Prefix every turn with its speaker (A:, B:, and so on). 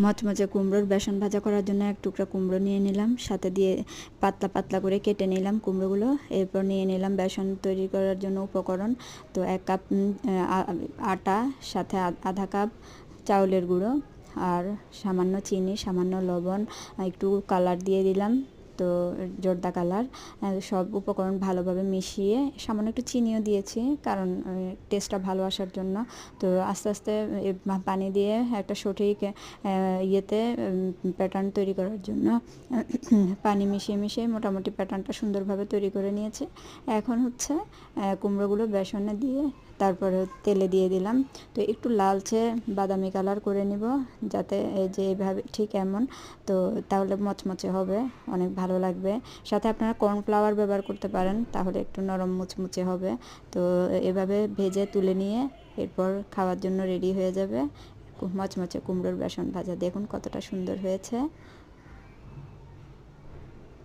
A: মচমচে কুমড়োর বেসন ভাজা করার জন্য এক টুকরা কুমড়ো নিয়ে নিলাম, সাথে দিয়ে পাতলা পাতলা করে কেটে নিলাম কুমড়োগুলো। এরপর নিয়ে নিলাম বেসন তৈরি করার জন্য উপকরণ। তো 1 কাপ আটা, সাথে আধা কাপ চাউলের গুঁড়ো, আর সামান্য চিনি, সামান্য লবণ, একটু কালার দিয়ে দিলাম, তো জর্দা কালার। সব উপকরণ ভালোভাবে মিশিয়ে সামান্য একটু চিনিও দিয়েছি, কারণ টেস্টটা ভালো আসার জন্য। তো আস্তে আস্তে পানি দিয়ে একটা সঠিক ইয়েতে প্যাটার্ন তৈরি করার জন্য পানি মিশিয়ে মিশিয়ে মোটামুটি প্যাটার্নটা সুন্দরভাবে তৈরি করে নিয়েছি। এখন হচ্ছে কুমড়োগুলো বেসনে দিয়ে তারপরে তেলে দিয়ে দিলাম। তো একটু লালচে বাদামি কালার করে নিব, যাতে এই যে এভাবে ঠিক এমন, তো তাহলে মচমচে হবে, অনেক ভালো লাগবে। সাথে আপনারা কর্নফ্লাওয়ার ব্যবহার করতে পারেন, তাহলে একটু নরম মুচমুচে হবে। তো এভাবে ভেজে তুলে নিয়ে এরপর খাওয়ার জন্য রেডি হয়ে যাবে মচমচে কুমড়োর বেসন ভাজা। দেখুন কতটা সুন্দর হয়েছে।